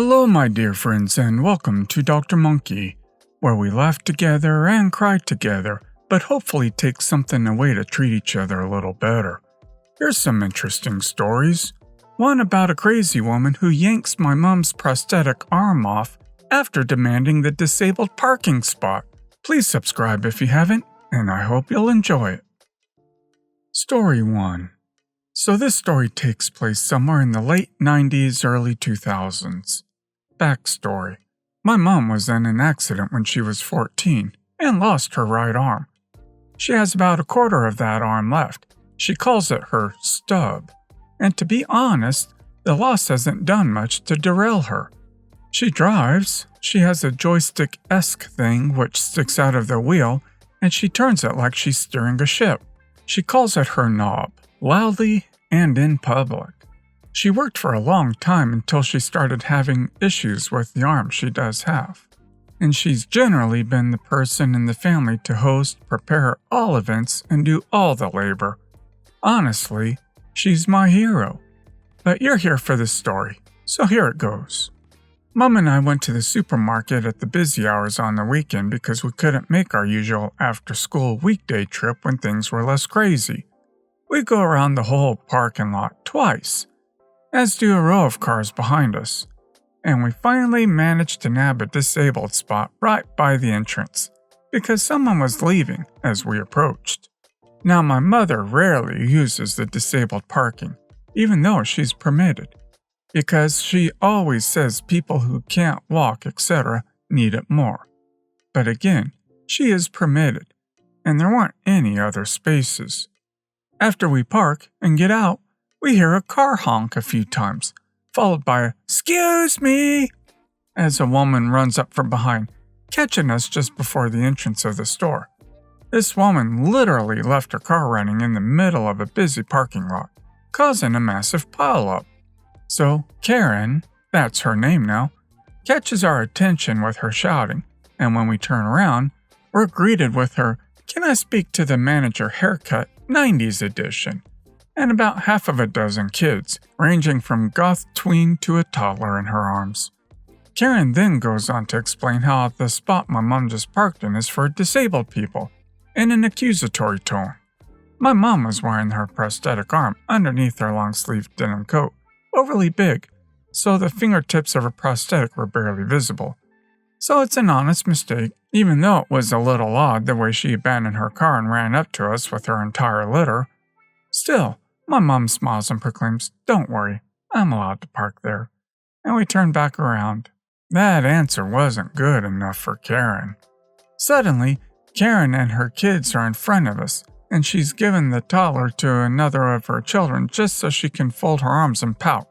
Hello, my dear friends, and welcome to Dr. Monkey, where we laugh together and cry together, but hopefully take something away to treat each other a little better. Here's some interesting stories. One about a crazy woman who yanks my mom's prosthetic arm off after demanding the disabled parking spot. Please subscribe if you haven't, and I hope you'll enjoy it. Story 1. So this story takes place somewhere in the late 90s, early 2000s. Backstory. My mom was in an accident when she was 14 and lost her right arm. She has about a quarter of that arm left. She calls it her stub. And to be honest, the loss hasn't done much to derail her. She drives. She has a joystick-esque thing which sticks out of the wheel, and she turns it like she's steering a ship. She calls it her knob, loudly and in public. She worked for a long time until she started having issues with the arm she does have. And she's generally been the person in the family to host, prepare all events, and do all the labor. Honestly, she's my hero. But you're here for this story, so here it goes. Mom and I went to the supermarket at the busy hours on the weekend because we couldn't make our usual after-school weekday trip when things were less crazy. We go around the whole parking lot twice, as do a row of cars behind us, and we finally managed to nab a disabled spot right by the entrance, because someone was leaving as we approached. Now my mother rarely uses the disabled parking, even though she's permitted, because she always says people who can't walk, etc., need it more. But again, she is permitted, and there weren't any other spaces. After we park and get out, we hear a car honk a few times, followed by a "Excuse me!" as a woman runs up from behind, catching us just before the entrance of the store. This woman literally left her car running in the middle of a busy parking lot, causing a massive pileup. So Karen, that's her name now, catches our attention with her shouting, and when we turn around, we're greeted with her "Can I speak to the manager haircut 90s edition?" and about half of a dozen kids, ranging from goth tween to a toddler in her arms. Karen then goes on to explain how the spot my mom just parked in is for disabled people, in an accusatory tone. My mom was wearing her prosthetic arm underneath her long-sleeved denim coat, overly big, so the fingertips of her prosthetic were barely visible. So it's an honest mistake, even though it was a little odd the way she abandoned her car and ran up to us with her entire litter. Still, my mom smiles and proclaims, "Don't worry, I'm allowed to park there." And we turn back around. That answer wasn't good enough for Karen. Suddenly, Karen and her kids are in front of us, and she's given the toddler to another of her children just so she can fold her arms and pout.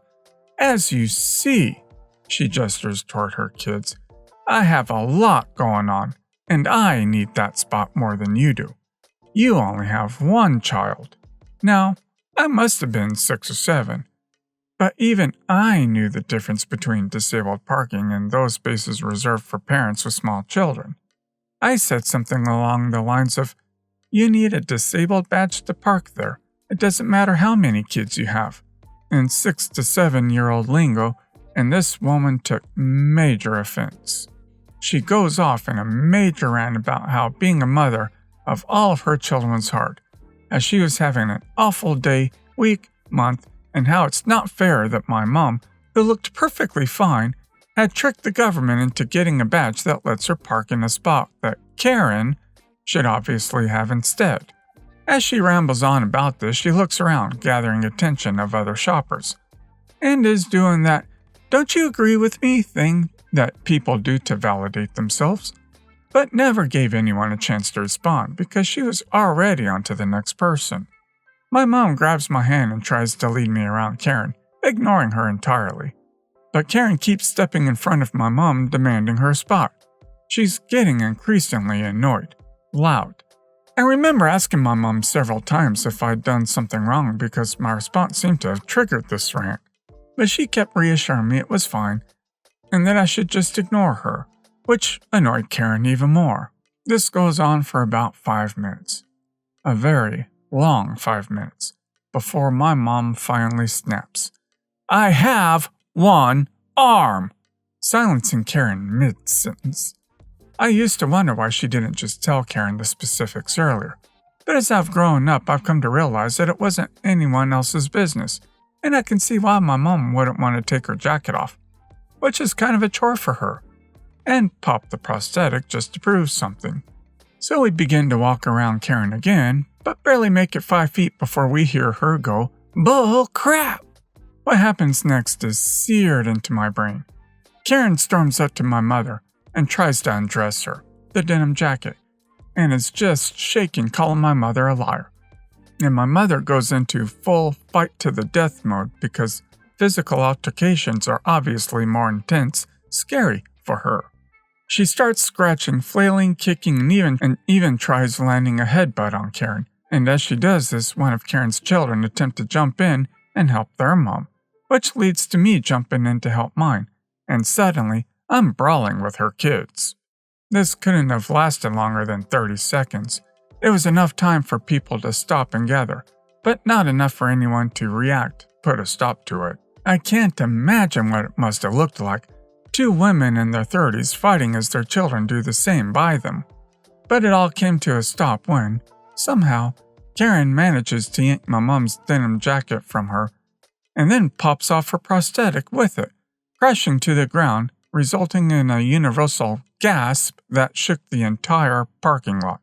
"As you see," she gestures toward her kids, "I have a lot going on, and I need that spot more than you do. You only have one child." Now, I must have been 6 or 7, but even I knew the difference between disabled parking and those spaces reserved for parents with small children. I said something along the lines of, "You need a disabled badge to park there. It doesn't matter how many kids you have," in 6 to 7-year-old lingo, and this woman took major offense. She goes off in a major rant about how being a mother of all of her children was hard, as she was having an awful day, week, month, and how it's not fair that my mom, who looked perfectly fine, had tricked the government into getting a badge that lets her park in a spot that Karen should obviously have instead. As she rambles on about this, she looks around, gathering attention of other shoppers, and is doing that "don't you agree with me" thing that people do to validate themselves, but never gave anyone a chance to respond because she was already on to the next person. My mom grabs my hand and tries to lead me around Karen, ignoring her entirely. But Karen keeps stepping in front of my mom, demanding her spot. She's getting increasingly annoyed, loud. I remember asking my mom several times if I'd done something wrong because my response seemed to have triggered this rant, but she kept reassuring me it was fine and that I should just ignore her, which annoyed Karen even more. This goes on for about 5 minutes. A very long 5 minutes, before my mom finally snaps. "I have one arm!" silencing Karen mid-sentence. I used to wonder why she didn't just tell Karen the specifics earlier, but as I've grown up, I've come to realize that it wasn't anyone else's business, and I can see why my mom wouldn't want to take her jacket off, which is kind of a chore for her, and pop the prosthetic just to prove something. So we begin to walk around Karen again, but barely make it 5 feet before we hear her go, "Bull crap!" What happens next is seared into my brain. Karen storms up to my mother and tries to undress her, the denim jacket, and is just shaking, calling my mother a liar. And my mother goes into full fight-to-the-death mode because physical altercations are obviously more intense, scary for her. She starts scratching, flailing, kicking, and even tries landing a headbutt on Karen. And as she does this, one of Karen's children attempt to jump in and help their mom, which leads to me jumping in to help mine. And suddenly, I'm brawling with her kids. This couldn't have lasted longer than 30 seconds. It was enough time for people to stop and gather, but not enough for anyone to react, put a stop to it. I can't imagine what it must have looked like. 2 women in their 30s fighting as their children do the same by them. But it all came to a stop when, somehow, Karen manages to yank my mom's denim jacket from her, and then pops off her prosthetic with it, crashing to the ground, resulting in a universal gasp that shook the entire parking lot.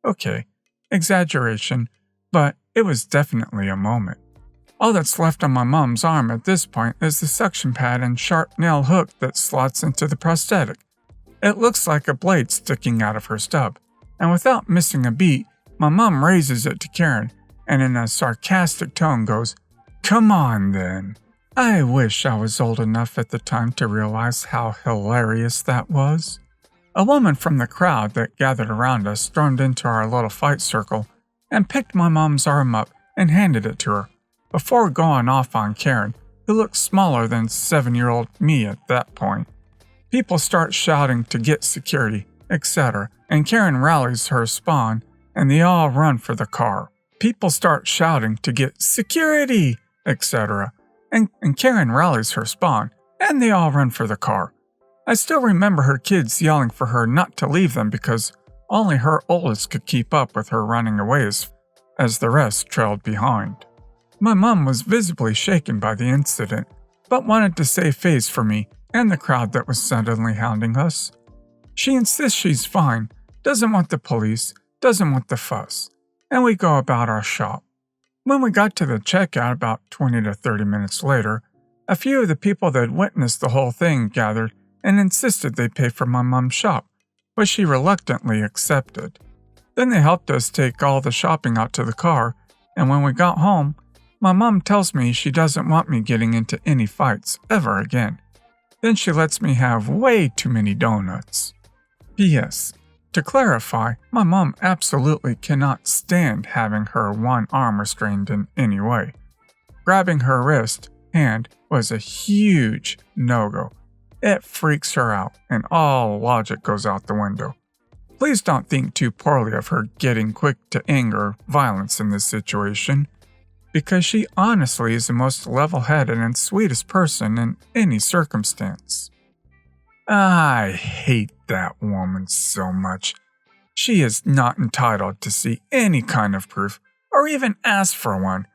Okay, exaggeration, but it was definitely a moment. All that's left on my mom's arm at this point is the suction pad and sharp nail hook that slots into the prosthetic. It looks like a blade sticking out of her stub, and without missing a beat, my mom raises it to Karen and in a sarcastic tone goes, "Come on then." I wish I was old enough at the time to realize how hilarious that was. A woman from the crowd that gathered around us stormed into our little fight circle and picked my mom's arm up and handed it to her, before going off on Karen, who looked smaller than 7-year-old me at that point. People start shouting to get security, etc., and Karen rallies her spawn, and they all run for the car. People start shouting to get security, etc., and Karen rallies her spawn, and they all run for the car. I still remember her kids yelling for her not to leave them because only her oldest could keep up with her running away as the rest trailed behind. My mom was visibly shaken by the incident, but wanted to save face for me and the crowd that was suddenly hounding us. She insists she's fine, doesn't want the police, doesn't want the fuss, and we go about our shop. When we got to the checkout about 20 to 30 minutes later, a few of the people that witnessed the whole thing gathered and insisted they pay for my mom's shop, which she reluctantly accepted. Then they helped us take all the shopping out to the car, and when we got home, my mom tells me she doesn't want me getting into any fights ever again. Then she lets me have way too many donuts. P.S. To clarify, my mom absolutely cannot stand having her one arm restrained in any way. Grabbing her wrist, hand, was a huge no-go. It freaks her out, and all logic goes out the window. Please don't think too poorly of her getting quick to anger, violence in this situation, because she honestly is the most level-headed and sweetest person in any circumstance. I hate that woman so much. She is not entitled to see any kind of proof, or even ask for one.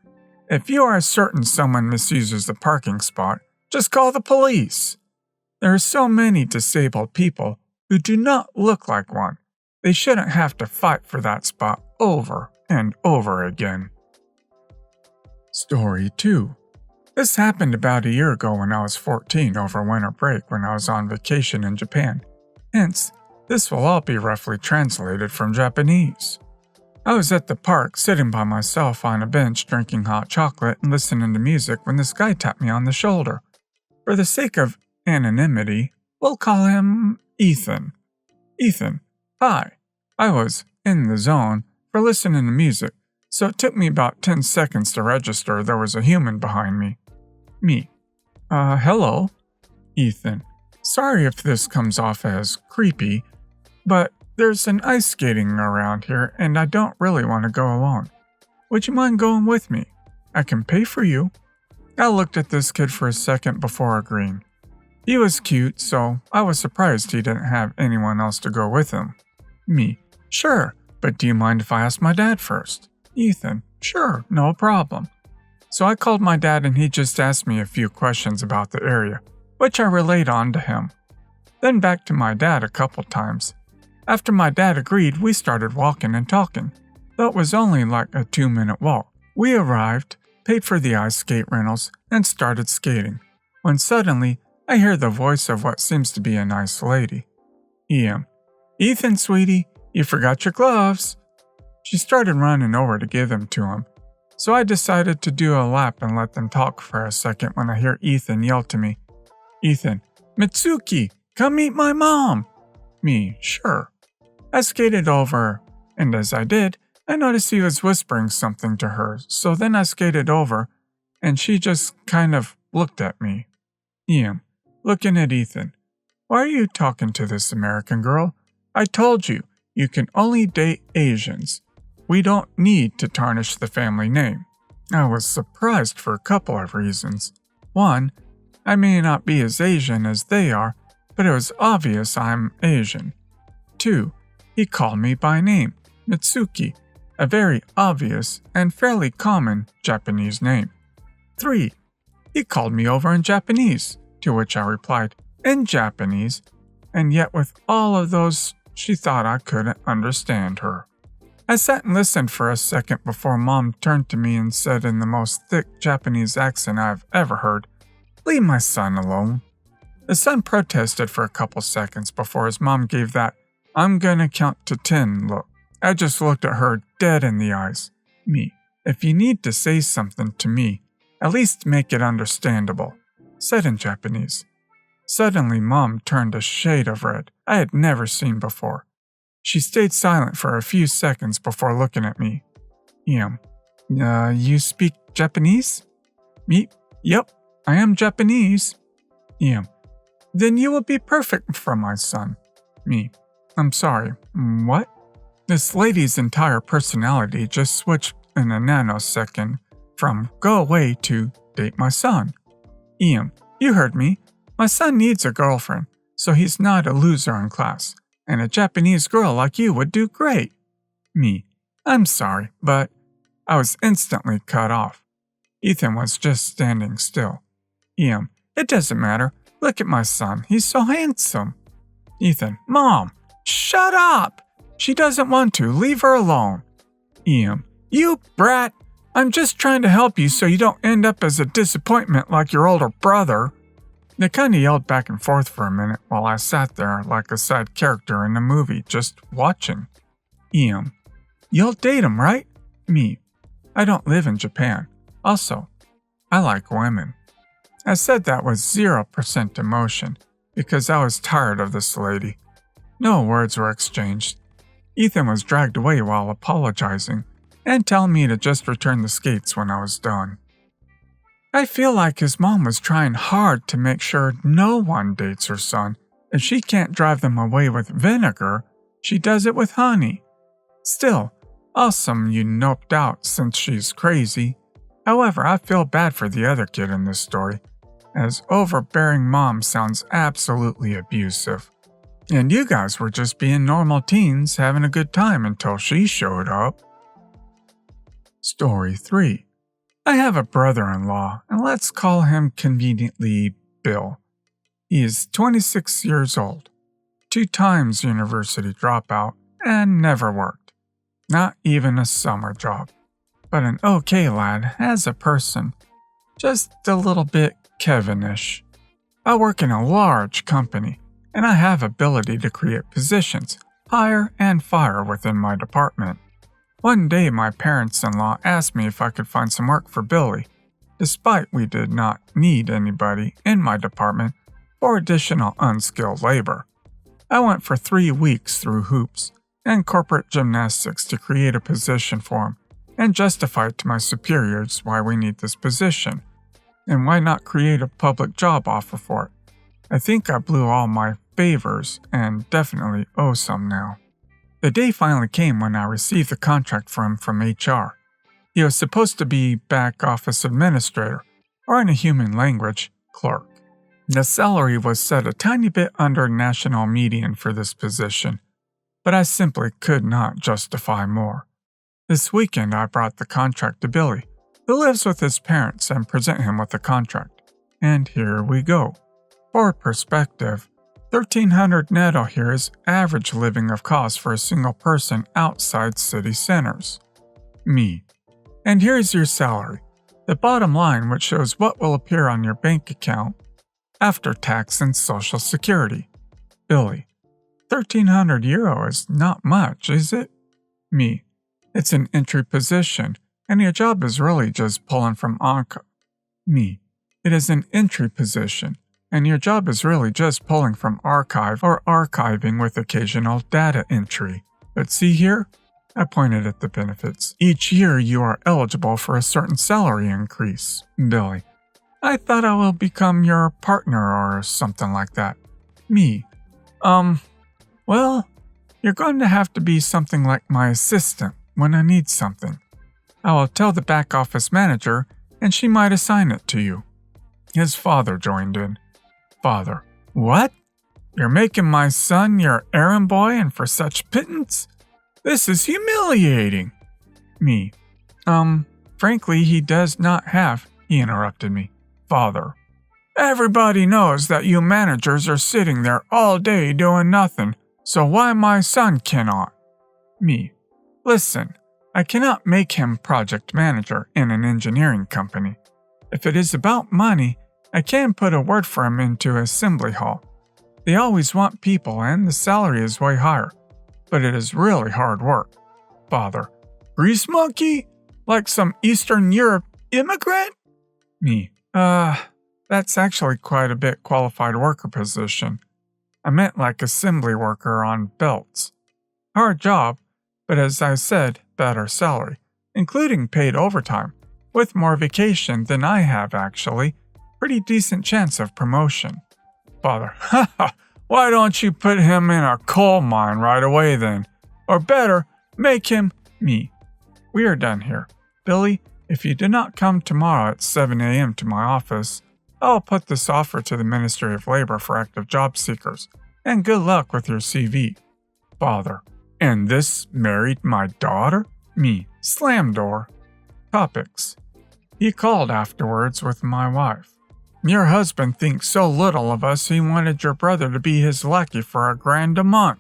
If you are certain someone misuses the parking spot, just call the police. There are so many disabled people who do not look like one. They shouldn't have to fight for that spot over and over again. Story 2. This happened about a year ago when I was 14 over winter break when I was on vacation in Japan. Hence, this will all be roughly translated from Japanese. I was at the park sitting by myself on a bench drinking hot chocolate and listening to music when this guy tapped me on the shoulder. For the sake of anonymity, we'll call him Ethan. Ethan, hi. I was in the zone for listening to music, so it took me about 10 seconds to register there was a human behind me. Me. Hello? Ethan. Sorry if this comes off as creepy, but there's an ice skating around here and I don't really want to go along. Would you mind going with me? I can pay for you. I looked at this kid for a second before agreeing. He was cute, so I was surprised he didn't have anyone else to go with him. Me. Sure, but do you mind if I ask my dad first? Ethan. Sure, no problem. So I called my dad and he just asked me a few questions about the area, which I relayed on to him. Then back to my dad a couple times. After my dad agreed, we started walking and talking, though it was only like a 2-minute walk. We arrived, paid for the ice skate rentals, and started skating, when suddenly I hear the voice of what seems to be a nice lady. E.M. Ethan, sweetie, you forgot your gloves. She started running over to give them to him, so I decided to do a lap and let them talk for a second when I hear Ethan yell to me, Ethan, Mitsuki, come meet my mom. Me, sure. I skated over, and as I did, I noticed he was whispering something to her, so then I skated over, and she just kind of looked at me. E.M. Looking at Ethan. Why are you talking to this American girl? I told you, you can only date Asians. We don't need to tarnish the family name. I was surprised for a couple of reasons. One, I may not be as Asian as they are, but it was obvious I'm Asian. 2, he called me by name, Mitsuki, a very obvious and fairly common Japanese name. 3, he called me over in Japanese, to which I replied, in Japanese, and yet with all of those, she thought I couldn't understand her. I sat and listened for a second before Mom turned to me and said in the most thick Japanese accent I've ever heard, Leave my son alone. The son protested for a couple seconds before his mom gave that I'm gonna count to 10 look. I just looked at her dead in the eyes. Me. If you need to say something to me, at least make it understandable. Said in Japanese. Suddenly Mom turned a shade of red I had never seen before. She stayed silent for a few seconds before looking at me. E.M. You speak Japanese? Me. Yep, I am Japanese. E.M. Then you will be perfect for my son. Me. I'm sorry, what? This lady's entire personality just switched in a nanosecond from go away to date my son. E.M. You heard me. My son needs a girlfriend, so he's not a loser in class, and a Japanese girl like you would do great. Me. I'm sorry, but I was instantly cut off. Ethan was just standing still. E.M. It doesn't matter. Look at my son. He's so handsome. Ethan. Mom, shut up. She doesn't want to. Leave her alone. E.M. You brat. I'm just trying to help you so you don't end up as a disappointment like your older brother. They kind of yelled back and forth for a minute while I sat there like a side character in a movie just watching. E.M. You'll date him, right? Me. I don't live in Japan. Also, I like women. I said that with 0% emotion because I was tired of this lady. No words were exchanged. Ethan was dragged away while apologizing and telling me to just return the skates when I was done. I feel like his mom was trying hard to make sure no one dates her son. If she can't drive them away with vinegar, she does it with honey. Still, awesome you noped out since she's crazy. However, I feel bad for the other kid in this story, as overbearing mom sounds absolutely abusive. And you guys were just being normal teens having a good time until she showed up. Story 3. I have a brother-in-law, and let's call him conveniently Bill. He is 26 years old, 2 times university dropout, and never worked. Not even a summer job. But an okay lad as a person. Just a little bit Kevinish. I work in a large company, and I have ability to create positions, hire and fire within my department. One day my parents-in-law asked me if I could find some work for Billy, despite we did not need anybody in my department for additional unskilled labor. I went for 3 weeks through hoops and corporate gymnastics to create a position for him and justify it to my superiors why we need this position, and why not create a public job offer for it. I think I blew all my favors and definitely owe some now. The day finally came when I received the contract from HR. He was supposed to be back office administrator, or in a human language, clerk. The salary was set a tiny bit under national median for this position, but I simply could not justify more. This weekend I brought the contract to Billy, who lives with his parents, and present him with the contract. And here we go. For perspective, $1,300 netto here is average living of cost for a single person outside city centers. Me. And here's your salary, the bottom line which shows what will appear on your bank account after tax and social security. Billy. €1,300 is not much, is it? Me. It's an entry position, and your job is really just pulling from honk. Me. It is an entry position, and your job is really just pulling from archive or archiving with occasional data entry. But see here? I pointed at the benefits. Each year you are eligible for a certain salary increase. Billy. I thought I will become your partner or something like that. Me. Well, you're going to have to be something like my assistant when I need something. I will tell the back office manager, and she might assign it to you. His father joined in. Father. What? You're making my son your errand boy and for such pittance? This is humiliating. Me. Frankly, he does not have, he interrupted me. Father. Everybody knows that you managers are sitting there all day doing nothing, so why my son cannot? Me. Listen, I cannot make him project manager in an engineering company. If it is about money, I can put a word for him into assembly hall. They always want people and the salary is way higher, but it is really hard work. Father. Grease monkey? Like some Eastern Europe immigrant? Me. That's actually quite a bit qualified worker position. I meant like assembly worker on belts. Hard job, but as I said, better salary, including paid overtime, with more vacation than I have actually. Pretty decent chance of promotion. Father. Why don't you put him in a coal mine right away then? Or better, make him me. We are done here. Billy, if you do not come tomorrow at 7 a.m. to my office, I will put this offer to the Ministry of Labor for active job seekers, and good luck with your CV. Father. And this married my daughter? Me. Slam door. Topics. He called afterwards with my wife. Your husband thinks so little of us he wanted your brother to be his lackey for $1,000 a month.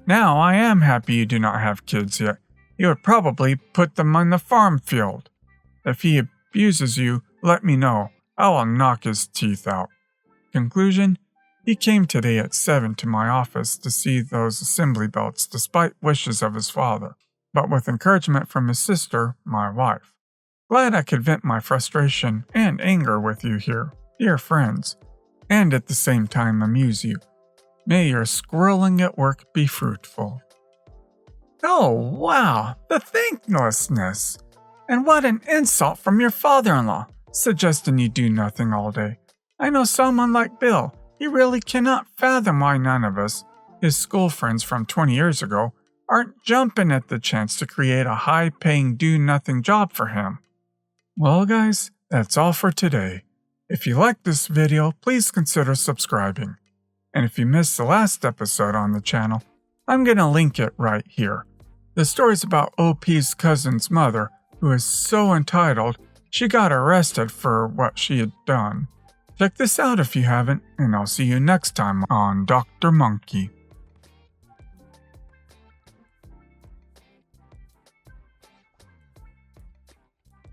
Now I am happy you do not have kids yet. You would probably put them on the farm field. If he abuses you, let me know. I will knock his teeth out. Conclusion. He came today at 7 to my office to see those assembly belts despite wishes of his father, but with encouragement from his sister, my wife. Glad I could vent my frustration and anger with you here, dear friends, and at the same time amuse you. May your squirreling at work be fruitful. Oh, wow, the thanklessness! And what an insult from your father-in-law, suggesting you do nothing all day. I know someone like Bill. He really cannot fathom why none of us, his school friends from 20 years ago, aren't jumping at the chance to create a high-paying do-nothing job for him. Well, guys, that's all for today. If you liked this video, please consider subscribing. And if you missed the last episode on the channel, I'm going to link it right here. The story's about OP's cousin's mother, who is so entitled, she got arrested for what she had done. Check this out if you haven't, and I'll see you next time on Dr. Monkey.